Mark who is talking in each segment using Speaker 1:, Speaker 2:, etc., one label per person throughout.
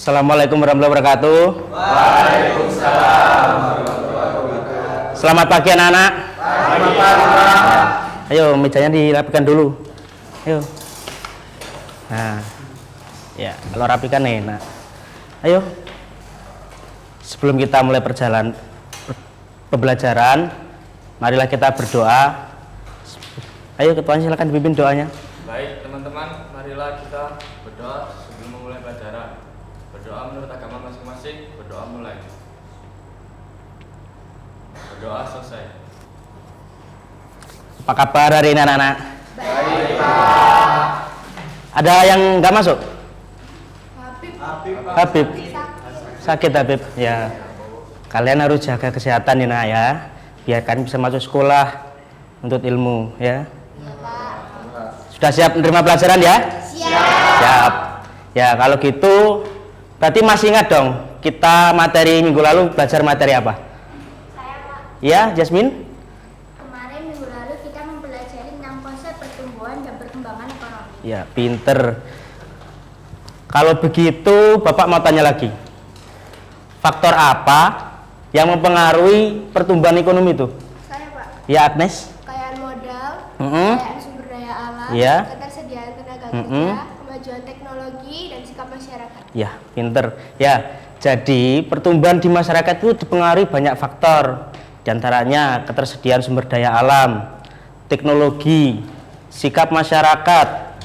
Speaker 1: Assalamualaikum warahmatullahi wabarakatuh.
Speaker 2: Waalaikumsalam warahmatullahi wabarakatuh.
Speaker 1: Selamat pagi anak-anak.
Speaker 2: Selamat pagi, Pak.
Speaker 1: Ayo mejanya dirapikan dulu. Ayo. Nah, ya kalau rapikan nih. Nah, ayo. Sebelum kita mulai pembelajaran, marilah kita berdoa. Ayo ketuanya silakan dipimpin doanya.
Speaker 3: Baik teman-teman, marilah kita berdoa sebelum memulai pelajaran. Berdoa menurut agama masing-masing, berdoa mulai. Berdoa selesai.
Speaker 1: Apa kabar hari ini anak-anak?
Speaker 2: Baik, Pak.
Speaker 1: Ada yang nggak masuk?
Speaker 2: Habib, Pak.
Speaker 1: Habib. Sakit Habib. Ya. Kalian harus jaga kesehatan ya, nak ya. Biar kalian bisa masuk sekolah untuk ilmu ya. Sudah siap menerima pelajaran ya? Siap. Ya, kalau gitu berarti masih ingat dong kita materi minggu lalu belajar materi apa?
Speaker 4: Saya, Pak.
Speaker 1: Ya, Jasmine?
Speaker 4: Kemarin minggu lalu kita mempelajari tentang konsep pertumbuhan dan perkembangan ekonomi.
Speaker 1: Ya, pinter. Kalau begitu, Bapak mau tanya lagi. Faktor apa yang mempengaruhi pertumbuhan ekonomi itu?
Speaker 4: Saya, Pak.
Speaker 1: Ya, Agnes?
Speaker 4: Kekayaan modal,
Speaker 1: Mm-mm.
Speaker 4: kekayaan sumber daya alam,
Speaker 1: Iya.
Speaker 4: ketersediaan tenaga
Speaker 1: Mm-mm.
Speaker 4: kerja, kemajuan teknologi, dan sikap masyarakat.
Speaker 1: Ya, pinter. Ya, jadi pertumbuhan di masyarakat itu dipengaruhi banyak faktor. Di antaranya ketersediaan sumber daya alam, teknologi, sikap masyarakat,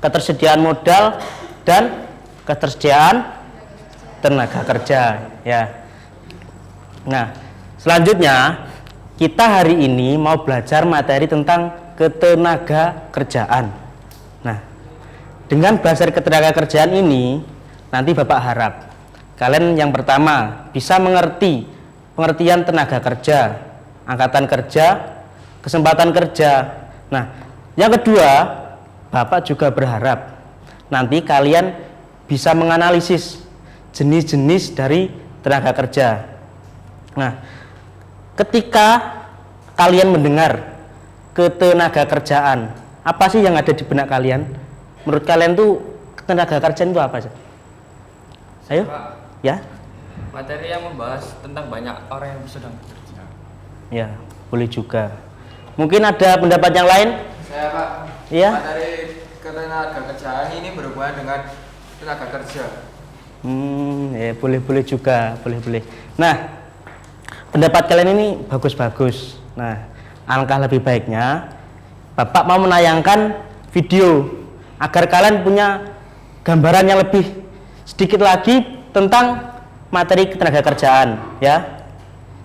Speaker 1: ketersediaan modal, dan ketersediaan tenaga kerja. Ya. Nah, selanjutnya kita hari ini mau belajar materi tentang ketenaga kerjaan. Nah, dengan belajar ketenaga kerjaan ini, nanti Bapak harap kalian yang pertama bisa mengerti pengertian tenaga kerja, angkatan kerja, kesempatan kerja. Nah, yang kedua, Bapak juga berharap nanti kalian bisa menganalisis jenis-jenis dari tenaga kerja. Nah, ketika kalian mendengar ketenaga kerjaan, apa sih yang ada di benak kalian? Menurut kalian tuh tenaga kerjaan itu apa sih? Ayo,
Speaker 3: Pak,
Speaker 1: ya,
Speaker 3: materi yang membahas tentang banyak orang yang sedang bekerja.
Speaker 1: ya, boleh juga. Mungkin ada pendapat yang lain?
Speaker 2: Saya, Pak.
Speaker 1: Iya.
Speaker 2: Materi ketenaga kerjaan ini berhubungan dengan tenaga kerja.
Speaker 1: Ya, boleh juga, boleh. Nah, pendapat kalian ini bagus-bagus. Nah, alangkah lebih baiknya Bapak mau menayangkan video agar kalian punya gambaran yang lebih sedikit lagi tentang materi ketenaga kerjaan ya.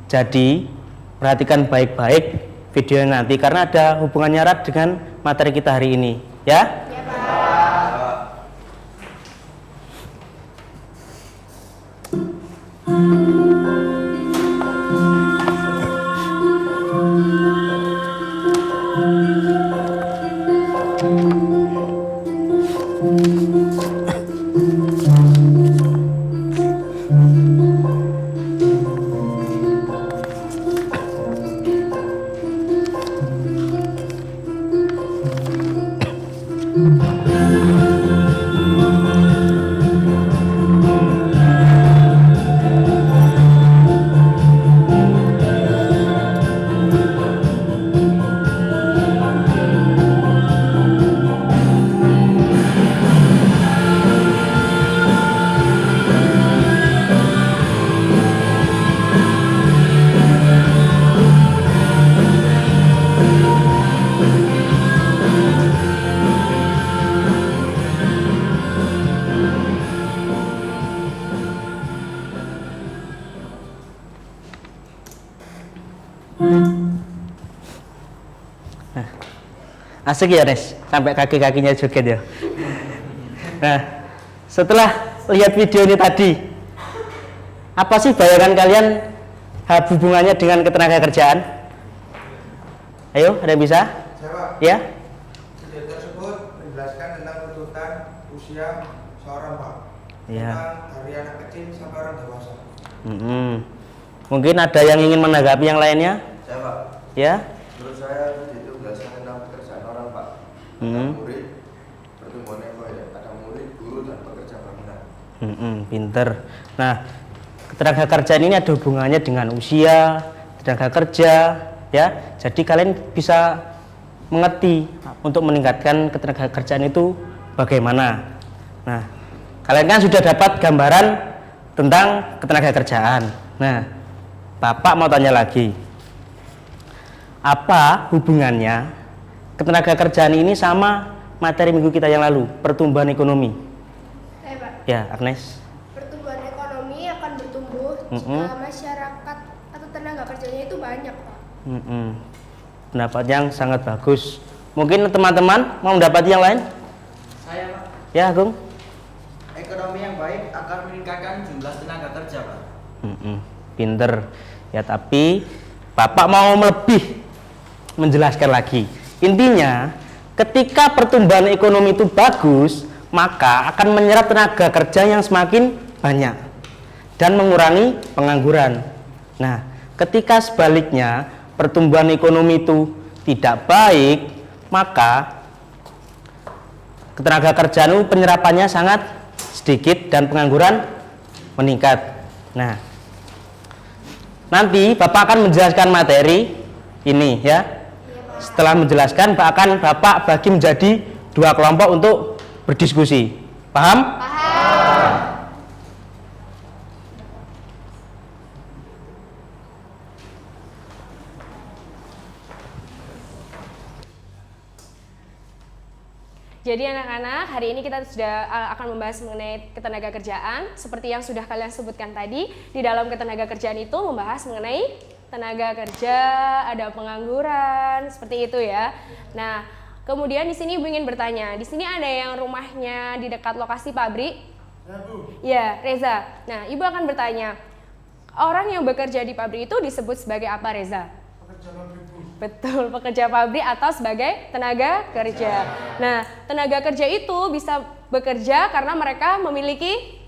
Speaker 1: Jadi perhatikan baik-baik video nanti karena ada hubungannya erat dengan materi kita hari ini ya.
Speaker 4: Ya, Pak.
Speaker 1: Asik ya Nes, sampai kaki-kakinya joget ya. Nah, setelah lihat video ini tadi, apa sih bayangan kalian hubungannya dengan ketenaga kerjaan? Ayo, ada yang bisa?
Speaker 2: Saya, Pak.
Speaker 1: Ya?
Speaker 2: Video tersebut menjelaskan tentang tuntutan usia seorang, Pak.
Speaker 1: Ya.
Speaker 2: Tentang dari anak kecil sampai orang dewasa.
Speaker 1: Mungkin ada yang ingin menanggapi yang lainnya?
Speaker 5: Saya, Pak.
Speaker 1: Ya?
Speaker 5: Menurut saya itu menjelaskan tentang pekerjaan orang, Pak. Ada murid, pertumbuhan ekonomi, ada murid, guru, dan pekerja bangunan.
Speaker 1: Pinter. Nah, ketenaga kerjaan ini ada hubungannya dengan usia, tenaga kerja, ya. Jadi kalian bisa mengerti untuk meningkatkan ketenaga kerjaan itu bagaimana. Nah, kalian kan sudah dapat gambaran tentang ketenaga kerjaan. Nah, Bapak mau tanya lagi. Apa hubungannya ketenaga kerjaan ini sama materi minggu kita yang lalu, pertumbuhan ekonomi?
Speaker 6: Pak.
Speaker 1: Ya, Agnes.
Speaker 6: Pertumbuhan ekonomi akan bertumbuh jika masyarakat atau tenaga kerjanya itu banyak, Pak.
Speaker 1: Pendapat yang sangat bagus. Mungkin teman-teman mau mendapat yang lain?
Speaker 7: Saya, Pak.
Speaker 1: Ya, Agung.
Speaker 7: Ekonomi yang baik akan meningkatkan jumlah tenaga kerja, Pak.
Speaker 1: Pinter. Ya, tapi Bapak mau lebih menjelaskan lagi. Intinya, ketika pertumbuhan ekonomi itu bagus, maka akan menyerap tenaga kerja yang semakin banyak dan mengurangi pengangguran. Nah, ketika sebaliknya pertumbuhan ekonomi itu tidak baik, maka ketenaga kerjaan itu penyerapannya sangat sedikit dan pengangguran meningkat. Nah, nanti Bapak akan menjelaskan materi ini ya. Setelah menjelaskan, Bapak bagi menjadi 2 kelompok untuk berdiskusi. Paham?
Speaker 6: Paham.
Speaker 8: Jadi anak-anak, hari ini kita sudah akan membahas mengenai ketenaga kerjaan. Seperti yang sudah kalian sebutkan tadi, di dalam ketenaga kerjaan itu membahas mengenai tenaga kerja, ada pengangguran, seperti itu ya. Nah, kemudian di sini Ibu ingin bertanya, di sini ada yang rumahnya di dekat lokasi pabrik?
Speaker 2: Ya, Bu.
Speaker 8: Ya, Reza. Nah, Ibu akan bertanya, orang yang bekerja di pabrik itu disebut sebagai apa, Reza?
Speaker 2: Pekerja pabrik, Bu.
Speaker 8: Betul, pekerja pabrik atau sebagai tenaga kerja. Nah, tenaga kerja itu bisa bekerja karena mereka memiliki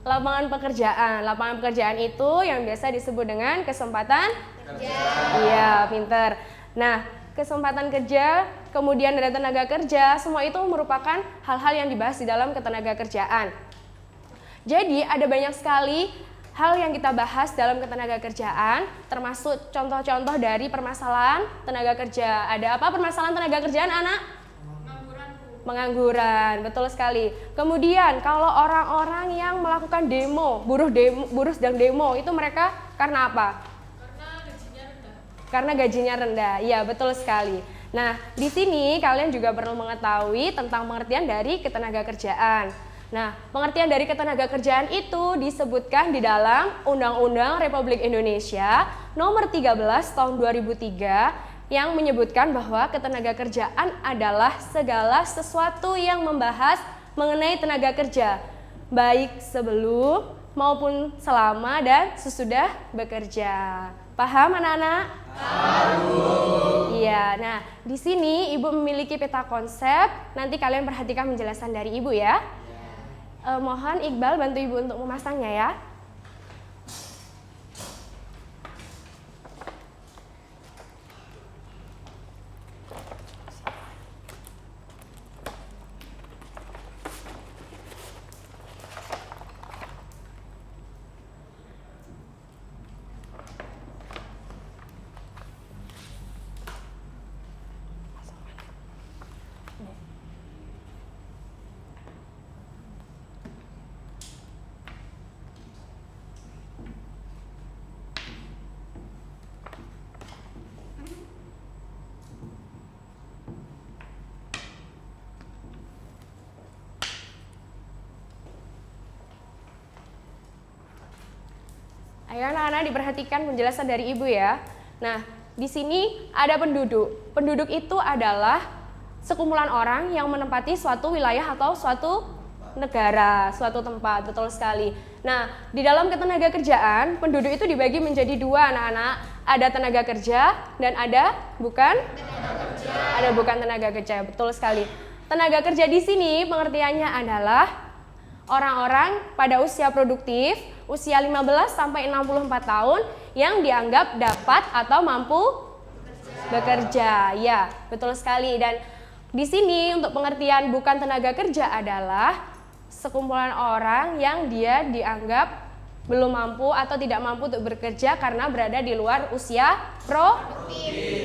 Speaker 8: lapangan pekerjaan. Lapangan pekerjaan itu yang biasa disebut dengan kesempatan kerja. Iya, pinter. Nah, kesempatan kerja, kemudian ada tenaga kerja, semua itu merupakan hal-hal yang dibahas di dalam ketenaga kerjaan. Jadi, ada banyak sekali hal yang kita bahas dalam ketenaga kerjaan, termasuk contoh-contoh dari permasalahan tenaga kerja. Ada apa permasalahan tenaga kerjaan, anak? Pengangguran, betul sekali. Kemudian kalau orang-orang yang melakukan demo, buruh sedang demo, itu mereka karena apa? Karena gajinya rendah. Iya, betul sekali. Nah, di sini kalian juga perlu mengetahui tentang pengertian dari ketenaga kerjaan. Nah, pengertian dari ketenaga kerjaan itu disebutkan di dalam Undang-Undang Republik Indonesia Nomor 13 Tahun 2003 yang menyebutkan bahwa ketenaga kerjaan adalah segala sesuatu yang membahas mengenai tenaga kerja, baik sebelum maupun selama dan sesudah bekerja. Paham anak-anak? Paham. Iya, nah di sini Ibu memiliki peta konsep, nanti kalian perhatikan penjelasan dari Ibu ya. Mohon Iqbal bantu Ibu untuk memasangnya ya. Ayo anak-anak diperhatikan penjelasan dari Ibu ya. Nah, di sini ada penduduk. Penduduk itu adalah sekumpulan orang yang menempati suatu wilayah atau suatu negara, suatu tempat, betul sekali. Nah, di dalam ketenaga kerjaan, penduduk itu dibagi menjadi 2 anak-anak. Ada tenaga kerja dan ada bukan? Ada bukan tenaga kerja, betul sekali. Tenaga kerja di sini pengertiannya adalah orang-orang pada usia produktif, usia 15 sampai 64 tahun yang dianggap dapat atau mampu bekerja. Ya, betul sekali. Dan di sini untuk pengertian bukan tenaga kerja adalah sekumpulan orang yang dia dianggap belum mampu atau tidak mampu untuk bekerja karena berada di luar usia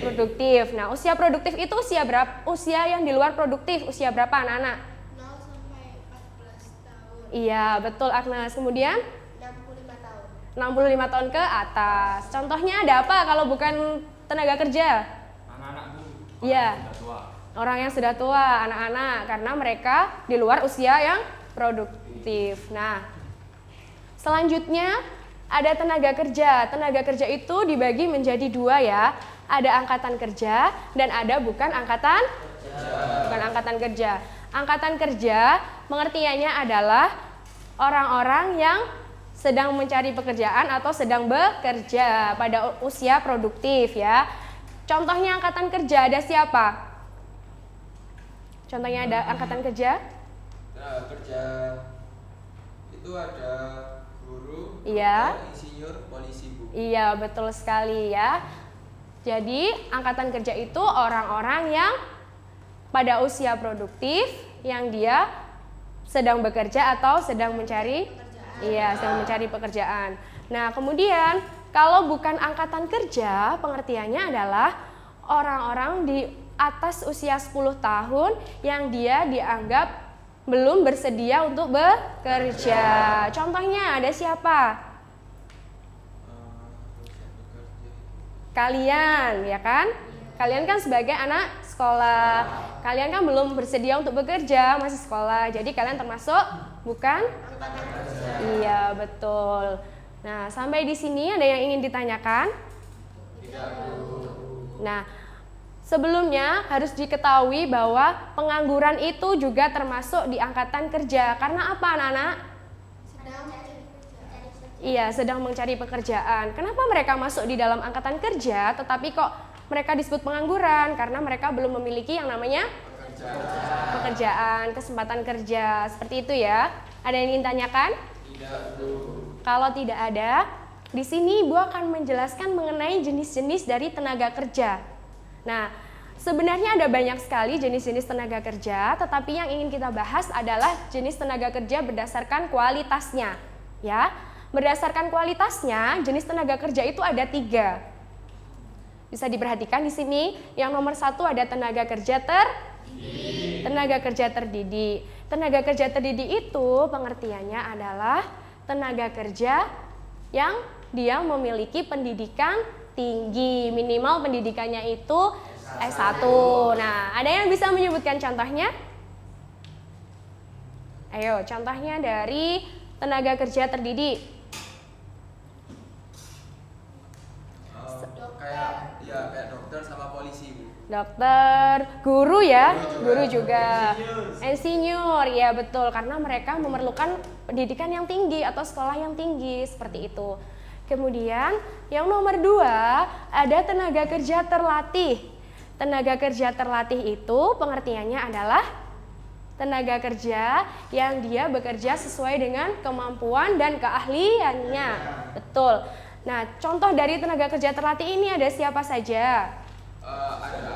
Speaker 8: produktif. Nah, usia produktif itu usia berapa? Usia yang di luar produktif, usia berapa anak-anak?
Speaker 6: 0 sampai 14 tahun.
Speaker 8: Iya, betul Agnes. Kemudian
Speaker 6: 65 tahun.
Speaker 8: 65 tahun ke atas. Contohnya ada apa kalau bukan tenaga kerja?
Speaker 3: Anak-anak Bu.
Speaker 8: Iya.
Speaker 3: Sudah tua.
Speaker 8: Orang yang sudah tua, anak-anak, karena mereka di luar usia yang produktif. Nah, selanjutnya ada tenaga kerja. Tenaga kerja itu dibagi menjadi dua ya. Ada angkatan kerja dan ada bukan angkatan kerja. Angkatan kerja pengertiannya adalah orang-orang yang sedang mencari pekerjaan atau sedang bekerja pada usia produktif ya. Contohnya angkatan kerja ada siapa? Contohnya ada angkatan kerja?
Speaker 2: Nah, kerja itu ada guru,
Speaker 8: Iya.
Speaker 2: dokter, insinyur, polisi Bu.
Speaker 8: Iya, betul sekali ya. Jadi, angkatan kerja itu orang-orang yang pada usia produktif yang dia sedang bekerja atau sedang mencari sedang mencari pekerjaan. Nah, kemudian kalau bukan angkatan kerja, pengertiannya adalah orang-orang di atas usia 10 tahun yang dia dianggap belum bersedia untuk bekerja. Contohnya ada siapa? Kalian, ya kan? Kalian kan sebagai anak sekolah. Kalian kan belum bersedia untuk bekerja, masih sekolah. Jadi kalian termasuk bukan? Iya, betul. Nah, sampai di sini ada yang ingin ditanyakan? Nah, sebelumnya harus diketahui bahwa pengangguran itu juga termasuk di angkatan kerja. Karena apa anak-anak? Iya, sedang mencari pekerjaan. Kenapa mereka masuk di dalam angkatan kerja tetapi kok mereka disebut pengangguran? Karena mereka belum memiliki yang namanya pekerjaan, kesempatan kerja. Seperti itu ya. Ada yang ingin tanyakan? Kalau tidak ada, di sini Ibu akan menjelaskan mengenai jenis-jenis dari tenaga kerja. Nah, sebenarnya ada banyak sekali jenis-jenis tenaga kerja, tetapi yang ingin kita bahas adalah jenis tenaga kerja berdasarkan kualitasnya. Ya, berdasarkan kualitasnya, jenis tenaga kerja itu ada 3. Bisa diperhatikan di sini. Yang nomor 1 ada tenaga kerja terdidik. Tenaga kerja terdidik. Tenaga kerja terdidik itu pengertiannya adalah tenaga kerja yang dia memiliki pendidikan tinggi, minimal pendidikannya itu S1. Nah, ada yang bisa menyebutkan contohnya? Ayo, contohnya dari tenaga kerja terdidik.
Speaker 2: Kayak dokter sama polisi Bu.
Speaker 8: Dokter, guru ya, guru juga. Insinyur, ya betul, karena mereka memerlukan pendidikan yang tinggi atau sekolah yang tinggi, seperti itu. Kemudian yang nomor 2 ada tenaga kerja terlatih. Tenaga kerja terlatih itu pengertiannya adalah tenaga kerja yang dia bekerja sesuai dengan kemampuan dan keahliannya. Betul. Nah, contoh dari tenaga kerja terlatih ini ada siapa saja?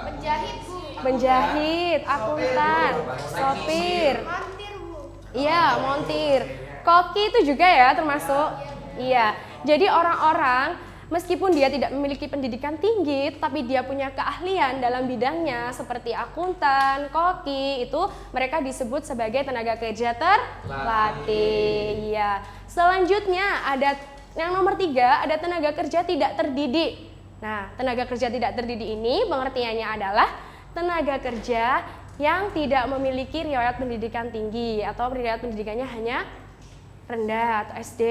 Speaker 6: Penjahit Bu.
Speaker 8: Penjahit, akuntan, sopir.
Speaker 6: Montir Bu.
Speaker 8: Iya, montir. Koki itu juga ya termasuk. Iya. Jadi orang-orang meskipun dia tidak memiliki pendidikan tinggi, tapi dia punya keahlian dalam bidangnya seperti akuntan, koki, itu mereka disebut sebagai tenaga kerja terlatih. Iya. Selanjutnya ada yang nomor 3, ada tenaga kerja tidak terdidik. Nah, tenaga kerja tidak terdidik ini pengertiannya adalah tenaga kerja yang tidak memiliki riwayat pendidikan tinggi atau riwayat pendidikannya hanya rendah atau SD,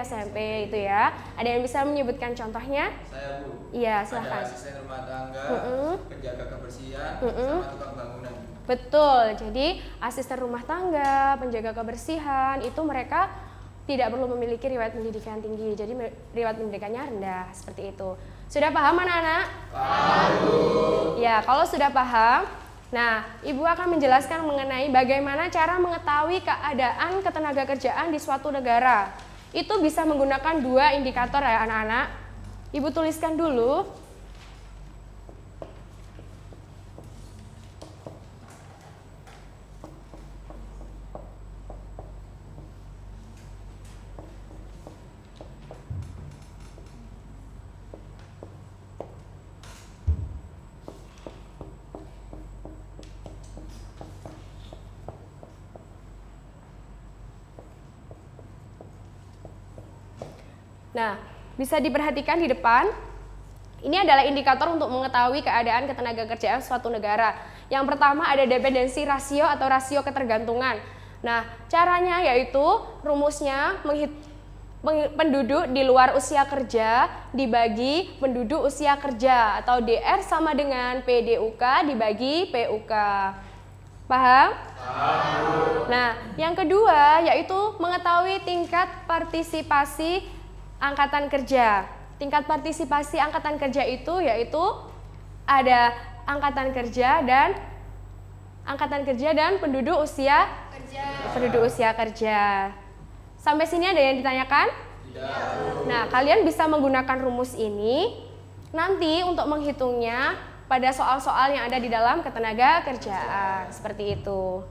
Speaker 8: SMP itu ya. Ada yang bisa menyebutkan contohnya?
Speaker 2: Saya Bu.
Speaker 8: Iya, silahkan.
Speaker 2: Ada asisten rumah tangga, penjaga kebersihan, sama tukang bangunan.
Speaker 8: Betul. Jadi asisten rumah tangga, penjaga kebersihan itu mereka tidak perlu memiliki riwayat pendidikan tinggi. Jadi riwayat pendidikannya rendah, seperti itu. Sudah paham anak-anak? Paham. Ya, kalau sudah paham, nah, Ibu akan menjelaskan mengenai bagaimana cara mengetahui keadaan ketenaga kerjaan di suatu negara. Itu bisa menggunakan 2 indikator ya anak-anak. Ibu tuliskan dulu. Nah, bisa diperhatikan di depan. Ini adalah indikator untuk mengetahui keadaan ketenagakerjaan suatu negara. Yang pertama ada dependensi rasio atau rasio ketergantungan. Nah, caranya yaitu rumusnya penduduk di luar usia kerja dibagi penduduk usia kerja atau DR sama dengan PDUK dibagi PUK. Paham? Nah, yang kedua yaitu mengetahui tingkat partisipasi angkatan kerja. Tingkat partisipasi angkatan kerja itu yaitu ada angkatan kerja dan penduduk usia kerja. Sampai sini ada yang ditanyakan? Tidak. Nah, kalian bisa menggunakan rumus ini nanti untuk menghitungnya pada soal-soal yang ada di dalam ketenagakerjaan. Seperti itu.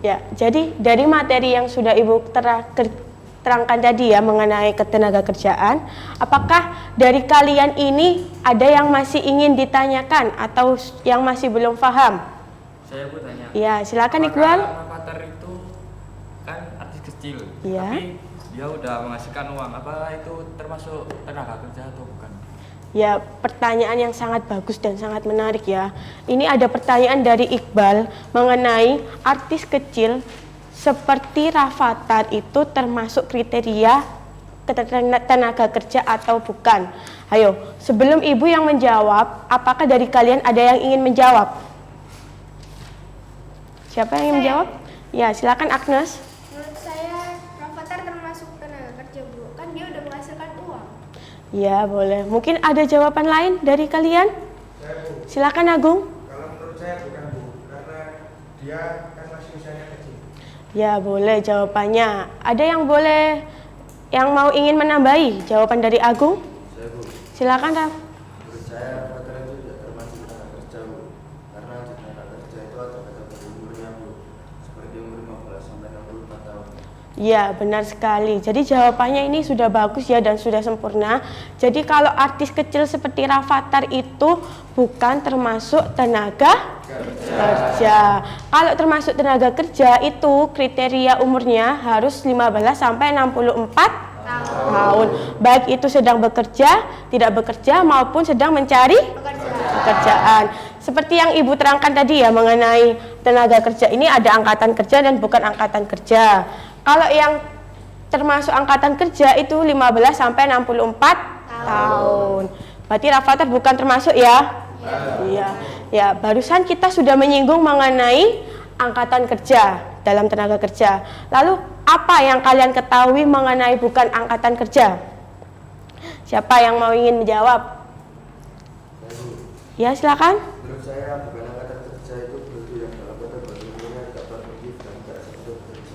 Speaker 9: Ya, jadi dari materi yang sudah Ibu terangkan tadi ya mengenai ketenagakerjaan, apakah dari kalian ini ada yang masih ingin ditanyakan atau yang masih belum paham?
Speaker 3: Saya mau tanya.
Speaker 9: Ya, silakan Iqbal.
Speaker 3: Avatar itu kan artis kecil,
Speaker 9: Iya.
Speaker 3: tapi dia udah menghasilkan uang. Apa itu termasuk tenaga kerja atau bukan?
Speaker 9: Ya, pertanyaan yang sangat bagus dan sangat menarik ya. Ini ada pertanyaan dari Iqbal mengenai artis kecil seperti Rafathar itu termasuk kriteria tenaga kerja atau bukan. Ayo, sebelum Ibu yang menjawab, apakah dari kalian ada yang ingin menjawab? Siapa yang ingin menjawab? Ya, silakan Agnes.
Speaker 6: Menurut saya Rafathar termasuk tenaga kerja, Bu. Kan dia udah menghasilkan uang.
Speaker 9: Ya, boleh. Mungkin ada jawaban lain dari kalian?
Speaker 2: Saya, Bu.
Speaker 9: Silakan Agung.
Speaker 2: Kalau menurut saya bukan, Bu, karena dia kan masih usianya kecil.
Speaker 9: Ya, boleh jawabannya. Ada yang mau ingin menambahi jawaban dari Agung?
Speaker 5: Saya, Bu.
Speaker 9: Silakan, Raf.
Speaker 5: Menurut saya Rafathar itu tidak termasuk tenaga kerja, Bu. Karena di tenaga kerja itu ada kategori umurnya, Bu. Seperti umur 15 sampai 64 tahun.
Speaker 9: Ya, benar sekali. Jadi jawabannya ini sudah bagus ya dan sudah sempurna. Jadi kalau artis kecil seperti Rafathar itu bukan termasuk tenaga kerja. Kalau termasuk tenaga kerja itu kriteria umurnya harus 15 sampai 64 tahun. Baik itu sedang bekerja, tidak bekerja maupun sedang mencari pekerjaan. Seperti yang Ibu terangkan tadi ya mengenai tenaga kerja ini ada angkatan kerja dan bukan angkatan kerja. Kalau yang termasuk angkatan kerja itu 15 sampai 64 tahun. Berarti Rafathar bukan termasuk ya? Iya. Ya, barusan kita sudah menyinggung mengenai angkatan kerja dalam tenaga kerja. Lalu apa yang kalian ketahui mengenai bukan angkatan kerja? Siapa yang mau ingin menjawab? Ya, silakan.
Speaker 5: Menurut saya bukan angkatan kerja itu penduduk yang dalam kategori umurnya tidak produktif dan tidak sempat bekerja.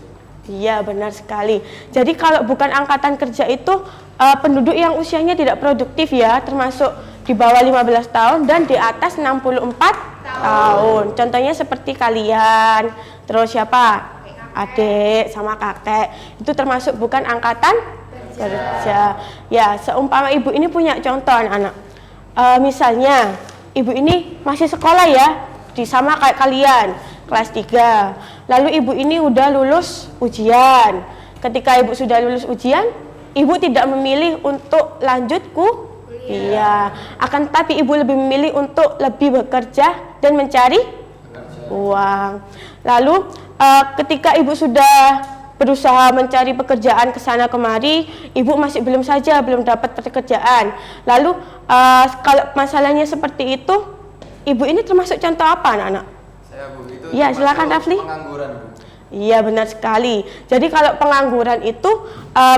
Speaker 9: Iya, benar sekali. Jadi kalau bukan angkatan kerja itu penduduk yang usianya tidak produktif ya, termasuk di bawah 15 tahun dan di atas 64 tahun. Contohnya seperti kalian, terus siapa? Adik sama kakek. Itu termasuk bukan angkatan kerja. Ya, seumpama Ibu ini punya contoh anak-anak. Misalnya, Ibu ini masih sekolah ya, sama kayak kalian, kelas 3. Lalu Ibu ini udah lulus ujian. Ketika Ibu sudah lulus ujian, Ibu tidak memilih untuk lanjut kuliah. Akan tetapi Ibu lebih memilih untuk lebih bekerja dan mencari uang. Lalu ketika Ibu sudah berusaha mencari pekerjaan ke sana kemari, Ibu masih belum dapat pekerjaan. Lalu kalau masalahnya seperti itu, Ibu ini termasuk contoh apa anak-anak?
Speaker 5: Saya, Bu, itu
Speaker 9: Ya, silakan Rafli.
Speaker 5: pengangguran, Bu.
Speaker 9: Iya, benar sekali. Jadi kalau pengangguran itu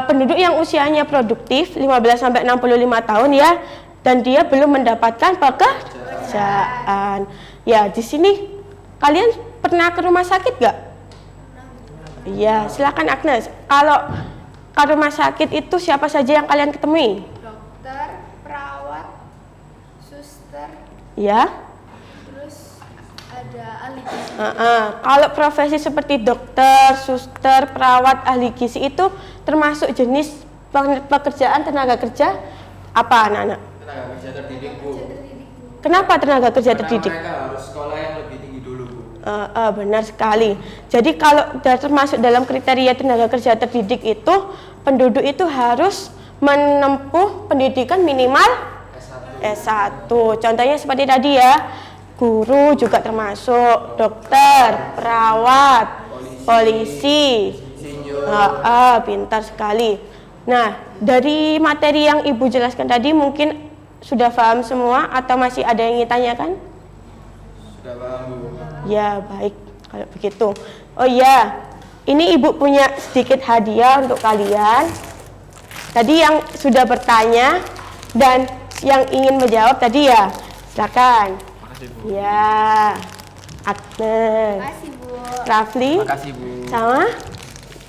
Speaker 9: penduduk yang usianya produktif 15 sampai 65 tahun ya, dan dia belum mendapatkan pekerjaan. Ya, di sini kalian pernah ke rumah sakit gak? Iya, silakan Agnes. Kalau ke rumah sakit itu siapa saja yang kalian ketemui?
Speaker 6: Dokter, perawat, suster,
Speaker 9: Ya.
Speaker 6: terus ada ahli gizi.
Speaker 9: Kalau profesi seperti dokter, suster, perawat, ahli gizi itu termasuk jenis pekerjaan tenaga kerja apa anak-anak?
Speaker 3: Tenaga kerja terdidik, Bu.
Speaker 9: Kenapa tenaga kerja
Speaker 3: Karena
Speaker 9: terdidik?
Speaker 3: mereka harus sekolah yang lebih tinggi dulu, Bu.
Speaker 9: Benar sekali. Jadi kalau termasuk dalam kriteria tenaga kerja terdidik itu penduduk itu harus menempuh pendidikan minimal S1. Contohnya seperti tadi ya, guru juga termasuk, dokter, perawat, polisi. Pintar sekali. Nah, dari materi yang Ibu jelaskan tadi mungkin sudah paham semua atau masih ada yang ingin tanyakan?
Speaker 5: Sudah paham, Bu.
Speaker 9: Ya, baik kalau begitu. Oh iya, ini Ibu punya sedikit hadiah untuk kalian. Tadi yang sudah bertanya dan yang ingin menjawab tadi ya, silakan.
Speaker 3: Makasih, Bu.
Speaker 9: Ya, Agnes,
Speaker 6: Makasih, Bu.
Speaker 9: Rafli,
Speaker 3: Makasih, Bu.
Speaker 9: sama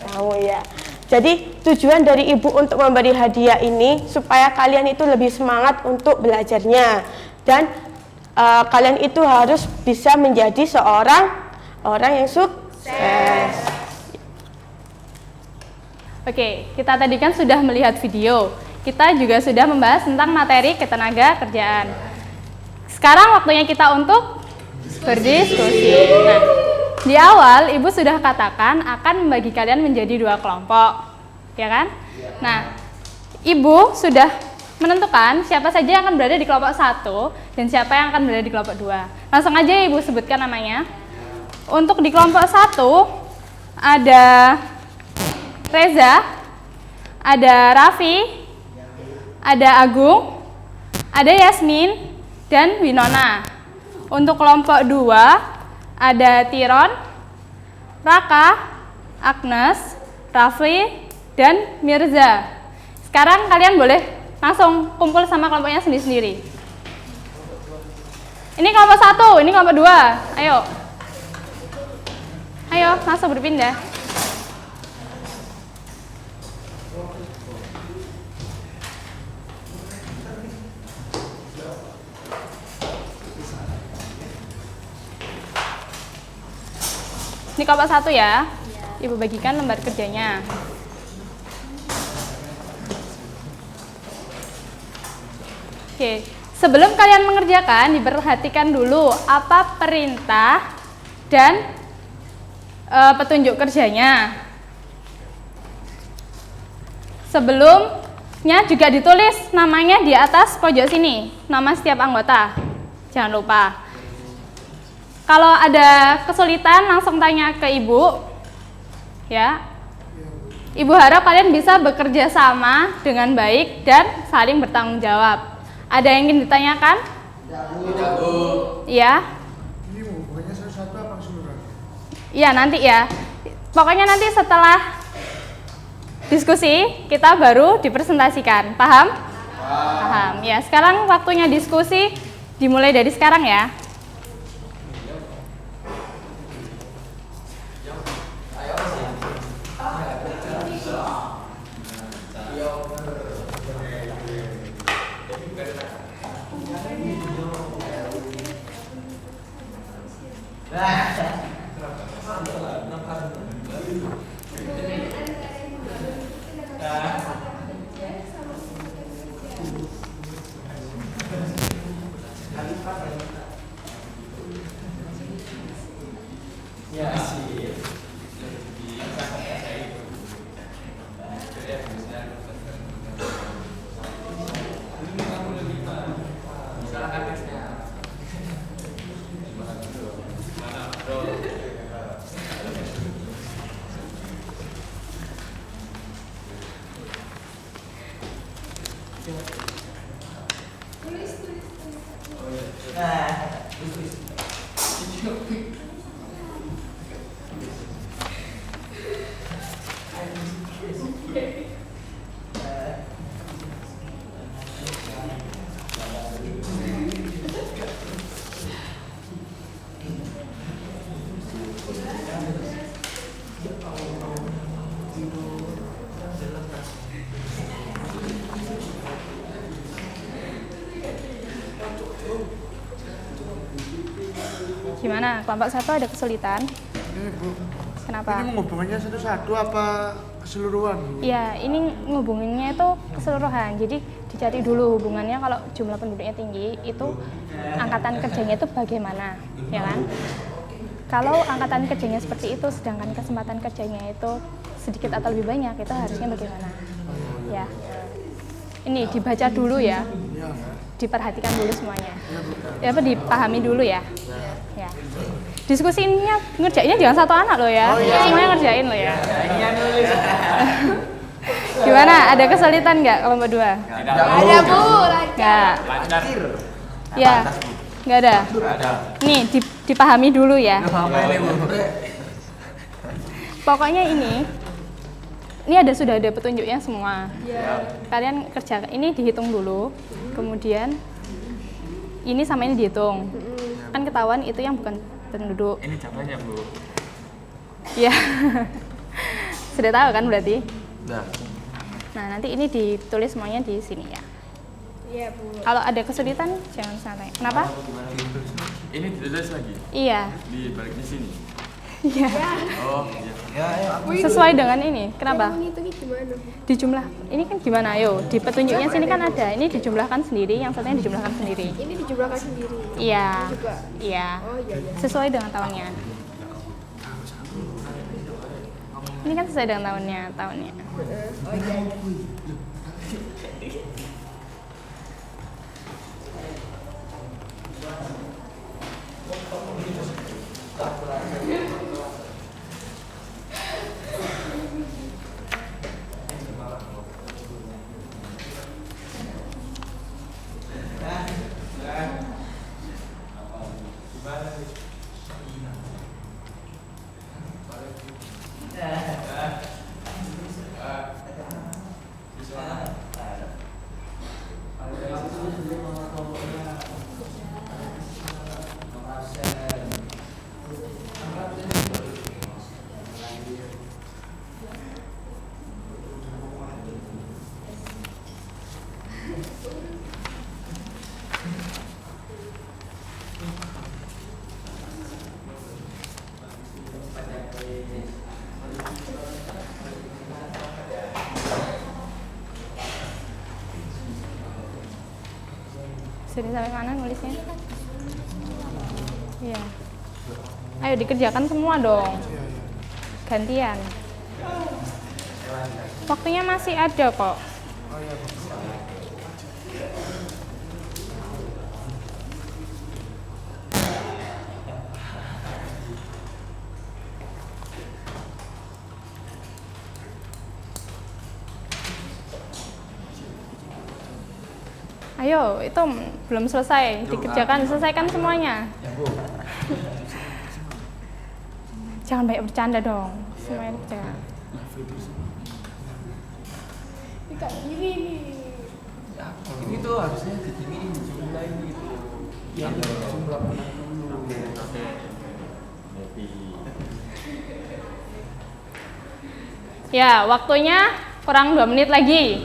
Speaker 9: kamu ya. Jadi tujuan dari Ibu untuk memberi hadiah ini supaya kalian itu lebih semangat untuk belajarnya dan kalian itu harus bisa menjadi seorang orang yang sukses.
Speaker 10: Oke, kita tadi kan sudah melihat video. Kita juga sudah membahas tentang materi ketenaga kerjaan. Sekarang waktunya kita untuk berdiskusi. Nah, di awal Ibu sudah katakan akan membagi kalian menjadi 2 kelompok, ya kan? Nah, Ibu sudah menentukan siapa saja yang akan berada di kelompok 1 dan siapa yang akan berada di kelompok 2. Langsung aja Ibu sebutkan namanya. Untuk di kelompok 1 ada Reza, ada Raffi, ada Agung, ada Yasmin, dan Winona. Untuk kelompok 2 ada Tiron, Raka, Agnes, Rafli, dan Mirza. Sekarang kalian boleh langsung kumpul sama kelompoknya sendiri-sendiri. Ini kelompok 1, ini kelompok 2. Ayo. Ayo, langsung berpindah. Ini kelompok 1 ya. Ibu bagikan lembar kerjanya. Oke, sebelum kalian mengerjakan, diperhatikan dulu apa perintah dan petunjuk kerjanya. Sebelumnya juga ditulis namanya di atas pojok sini, nama setiap anggota. Jangan lupa. Kalau ada kesulitan langsung tanya ke Ibu, ya. Ibu harap kalian bisa bekerja sama dengan baik dan saling bertanggung jawab. Ada yang ingin ditanyakan?
Speaker 5: Tidak, Bu.
Speaker 10: Iya.
Speaker 2: Ini hubungannya satu-satu apa keseluruhan?
Speaker 10: Iya, nanti ya. Pokoknya nanti setelah diskusi kita baru dipresentasikan. Paham? Paham. Ya, sekarang waktunya diskusi dimulai dari sekarang ya. Gimana? Kelompok 1 ada kesulitan?
Speaker 2: Ini Bu,
Speaker 10: Kenapa?
Speaker 2: ini menghubungannya satu-satu apa keseluruhan? Bu?
Speaker 10: Iya, ini ngehubunginnya itu keseluruhan. Jadi dicari dulu hubungannya kalau jumlah penduduknya tinggi itu angkatan kerjanya itu bagaimana, ya kan? Kalau angkatan kerjanya seperti itu sedangkan kesempatan kerjanya itu sedikit atau lebih banyak, itu harusnya bagaimana? Ya. Ini dibaca dulu ya. Diperhatikan dulu semuanya. Ya, apa dipahami dulu ya. Ya. Diskusinya ngerjainnya jangan satu anak loh ya. Semuanya ngerjain loh ya. Gimana? Ada kesulitan nggak kelompok 2?
Speaker 6: Ada Bu, lancar.
Speaker 3: Lancar.
Speaker 10: Ya. Nggak ada. Nih dipahami dulu ya. Pokoknya ini sudah ada petunjuknya semua. Kalian kerja ini dihitung dulu, kemudian ini sama ini dihitung. Kan ketahuan itu yang bukan penduduk.
Speaker 3: Ini jawabannya, Bu.
Speaker 10: Ya. Sudah tahu kan berarti?
Speaker 5: Nah,
Speaker 10: Nah, nanti ini ditulis semuanya di sini ya.
Speaker 6: Iya Bu.
Speaker 10: Kalau ada kesulitan jangan santai. Kenapa?
Speaker 3: Ini ditulis lagi
Speaker 10: Iya.
Speaker 3: di balik di sini.
Speaker 10: Iya.
Speaker 3: Oh, iya.
Speaker 10: Sesuai dengan ini. Kenapa?
Speaker 6: Ngitungnya gimana Bu?
Speaker 10: Dijumlah. Ini kan gimana? Ayo, di petunjuknya sini kan ada. Ini dijumlahkan sendiri, yang satunya dijumlahkan sendiri.
Speaker 6: Ini dijumlahkan sendiri.
Speaker 10: Iya.
Speaker 6: Juga.
Speaker 10: Iya.
Speaker 6: Oh iya iya.
Speaker 10: Sesuai dengan tahunnya. Ini kan sesuai dengan tahunnya.
Speaker 6: Oh iya.
Speaker 10: Sudah sampai mana nulisnya? Iya. Ayo dikerjakan semua dong. Gantian. Waktunya masih ada kok. Ayo, itu belum selesai, dikerjakan, selesaikan semuanya. Jangan banyak bercanda dong, semuanya dikerjakan.
Speaker 6: Ini kayak gini nih.
Speaker 5: ini tuh harusnya diginiin jumlah ini gitu. Yang jumlah menang dulu.
Speaker 10: Ya, waktunya kurang 2 menit lagi.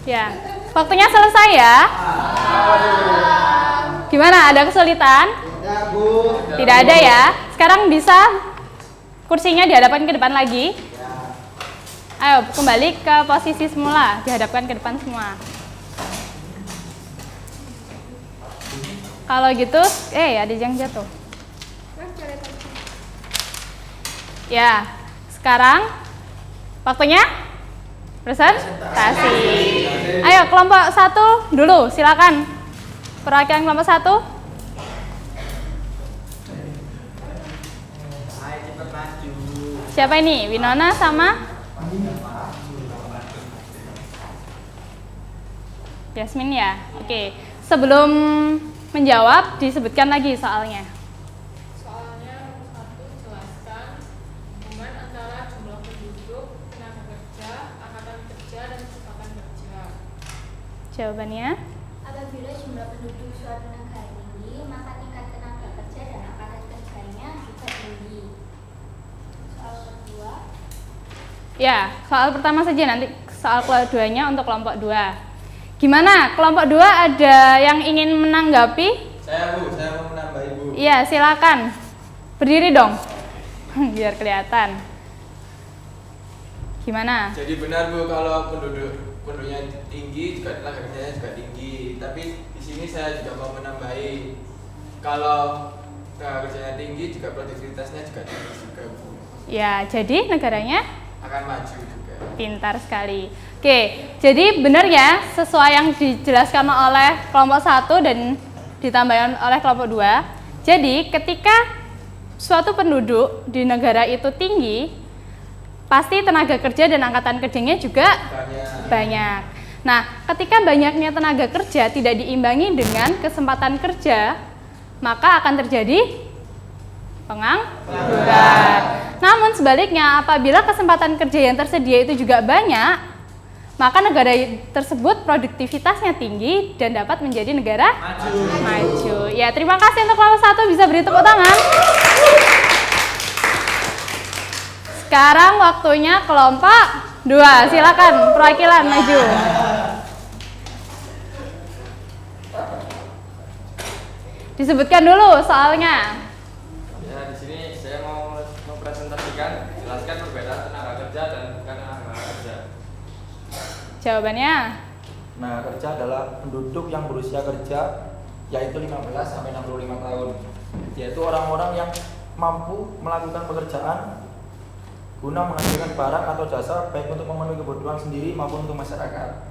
Speaker 10: Ya, waktunya selesai ya. Gimana? Ada kesulitan? Tidak ada ya. Sekarang bisa kursinya dihadapkan ke depan lagi. Ayo kembali ke posisi semula, dihadapkan ke depan semua. Kalau gitu, ada yang jatuh. Ya, sekarang waktunya presentasi. Ayo kelompok 1 dulu, silakan. Perwakilan kelompok 1.
Speaker 7: Ayo cepet maju.
Speaker 10: Siapa ini? Winona sama Yasmin ya? Oke. Sebelum menjawab, disebutkan lagi soalnya.
Speaker 11: Soalnya nomor 1 jelaskan
Speaker 10: Jawabannya?
Speaker 4: Apabila jumlah penduduk suatu negara tinggi, maka tingkat tenaga kerja dan angkatan kerjanya juga tinggi. Soal kedua.
Speaker 10: Ya, soal pertama saja, nanti soal keduanya untuk kelompok 2. Gimana? Kelompok 2 ada yang ingin menanggapi?
Speaker 5: Saya Bu, saya mau menambahi Bu.
Speaker 10: Iya, silakan. Berdiri dong. Biar kelihatan. Gimana?
Speaker 5: Jadi benar Bu, kalau penduduknya tinggi juga tenaga kerjanya juga tinggi. Tapi di sini saya juga mau menambahi, kalau tenaga kerjanya tinggi juga produktivitasnya juga tinggi juga Bu.
Speaker 10: Ya, jadi negaranya
Speaker 5: Akan maju juga.
Speaker 10: pintar sekali. Oke, jadi benar ya sesuai yang dijelaskan oleh kelompok 1 dan ditambahkan oleh kelompok 2. Jadi ketika suatu penduduk di negara itu tinggi, pasti tenaga kerja dan angkatan kerjanya juga banyak. Nah, ketika banyaknya tenaga kerja tidak diimbangi dengan kesempatan kerja, maka akan terjadi pengangguran. Namun sebaliknya, apabila kesempatan kerja yang tersedia itu juga banyak, maka negara tersebut produktivitasnya tinggi dan dapat menjadi negara maju. Ya, terima kasih untuk kelompok 1, bisa beri tepuk tangan. Sekarang waktunya kelompok 2. Silakan perwakilan maju. Disebutkan dulu soalnya.
Speaker 3: Ya, di sini saya mau mempresentasikan, jelaskan perbedaan tenaga kerja dan bukan tenaga kerja.
Speaker 10: Jawabannya?
Speaker 11: Tenaga kerja adalah penduduk yang berusia kerja, yaitu 15 sampai 65 tahun, yaitu orang-orang yang mampu melakukan pekerjaan guna menghasilkan barang atau jasa, baik untuk memenuhi kebutuhan sendiri maupun untuk masyarakat.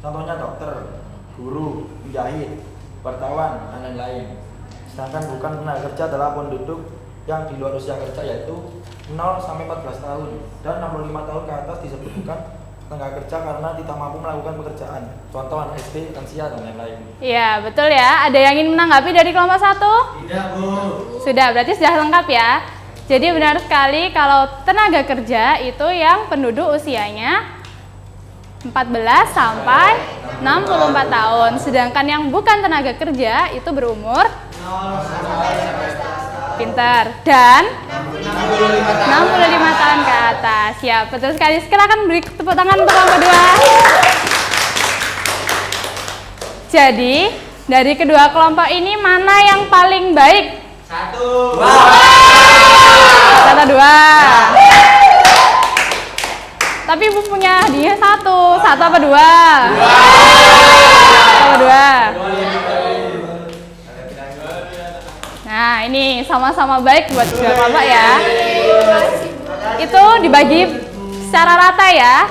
Speaker 11: Contohnya dokter, guru, penjahit, wartawan, dan lain-lain. Sedangkan bukan tenaga kerja adalah penduduk yang di luar usia kerja, yaitu 0 sampai 14 tahun dan 65 tahun ke atas disebut bukan tenaga kerja karena tidak mampu melakukan pekerjaan. Contoh anak SD, lansia, dan lain-lain.
Speaker 10: Iya, betul ya. Ada yang ingin menanggapi dari kelompok 1?
Speaker 2: Tidak Bu.
Speaker 10: Sudah, berarti sudah lengkap ya. Jadi benar sekali kalau tenaga kerja itu yang penduduk usianya 14 sampai 64 tahun. Sedangkan yang bukan tenaga kerja itu berumur pintar dan 65 tahun ke atas. Ya, betul sekali. Silakan beri tepuk tangan untuk kelompok 2. Jadi, dari kedua kelompok ini mana yang paling baik?
Speaker 2: 1.
Speaker 10: Kata 2. Tapi Ibu punya hadiah 1. 1 apa 2? 2. Nah, ini sama-sama baik buat kedua kelompok ya. Itu dibagi secara rata ya.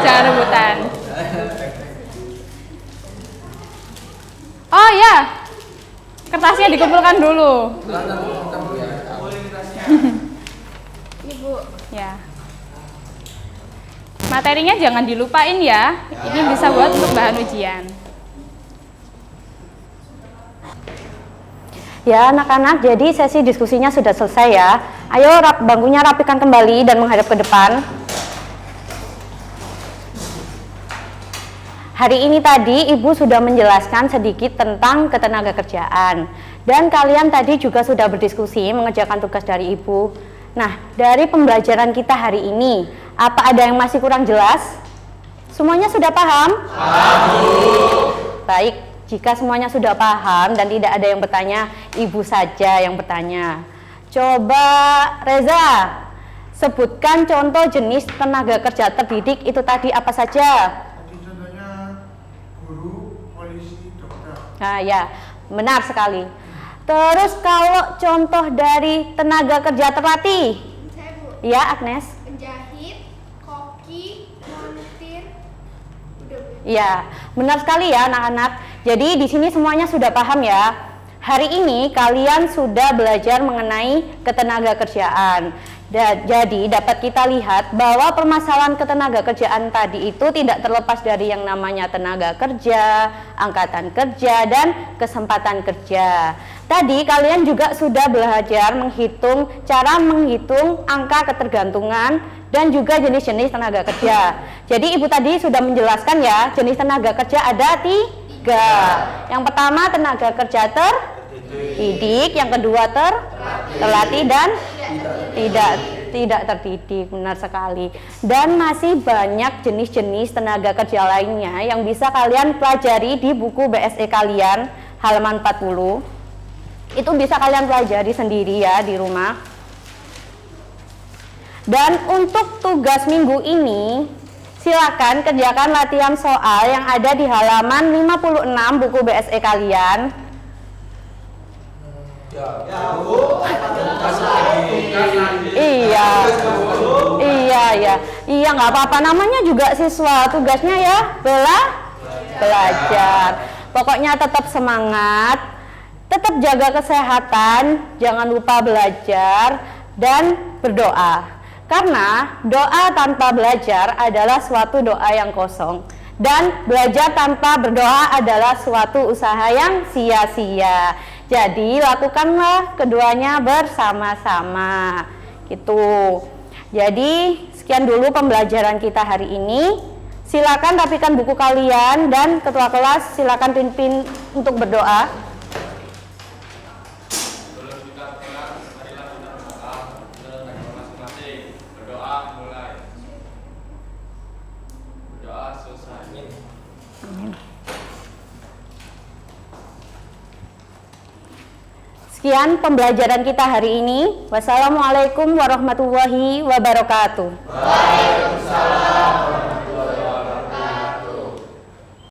Speaker 10: Jangan rebutan. Oh ya, kertasnya dikumpulkan dulu.
Speaker 6: Ibu.
Speaker 10: Ya. Materinya jangan dilupain ya. Ini bisa buat untuk bahan ujian.
Speaker 12: Ya anak-anak, jadi sesi diskusinya sudah selesai ya. Ayo bangkunya rapikan kembali dan menghadap ke depan. Hari ini tadi Ibu sudah menjelaskan sedikit tentang ketenaga kerjaan. Dan kalian tadi juga sudah berdiskusi mengerjakan tugas dari Ibu. Nah, dari pembelajaran kita hari ini, apa ada yang masih kurang jelas? Semuanya sudah paham? Baik, jika semuanya sudah paham dan tidak ada yang bertanya, Ibu saja yang bertanya. Coba Reza, sebutkan contoh jenis tenaga kerja terdidik itu tadi apa saja?
Speaker 2: Tadi contohnya guru, polisi, dokter.
Speaker 12: Nah ya, benar sekali. Terus kalau contoh dari tenaga kerja terlatih?
Speaker 6: Saya Bu.
Speaker 12: Ya Agnes?
Speaker 6: Penjahit, koki, montir. Udah Bu.
Speaker 12: Ya, benar sekali ya anak-anak. Jadi di sini semuanya sudah paham ya. Hari ini kalian sudah belajar mengenai ketenaga kerjaan. Jadi dapat kita lihat bahwa permasalahan ketenaga kerjaan tadi itu tidak terlepas dari yang namanya tenaga kerja, angkatan kerja, dan kesempatan kerja. Tadi kalian juga sudah belajar cara menghitung angka ketergantungan dan juga jenis-jenis tenaga kerja. Jadi Ibu tadi sudah menjelaskan ya, jenis tenaga kerja ada 3. Yang pertama tenaga kerja terdidik, yang kedua terlatih dan tidak terdidik. Benar sekali. Dan masih banyak jenis-jenis tenaga kerja lainnya yang bisa kalian pelajari di buku BSE kalian halaman 40. Itu bisa kalian pelajari sendiri ya di rumah. Dan untuk tugas minggu ini, silakan kerjakan latihan soal yang ada di halaman 56 buku BSE kalian. Iya, nggak apa-apa, namanya juga siswa, tugasnya ya belajar. Pokoknya tetap semangat, tetap jaga kesehatan, jangan lupa belajar dan berdoa. Karena doa tanpa belajar adalah suatu doa yang kosong, dan belajar tanpa berdoa adalah suatu usaha yang sia-sia. Jadi lakukanlah keduanya bersama-sama gitu. Jadi sekian dulu pembelajaran kita hari ini. Silakan rapikan buku kalian, dan ketua kelas silakan pimpin untuk berdoa. Sekian pembelajaran kita hari ini. Wassalamualaikum warahmatullahi wabarakatuh.
Speaker 2: Waalaikumsalam.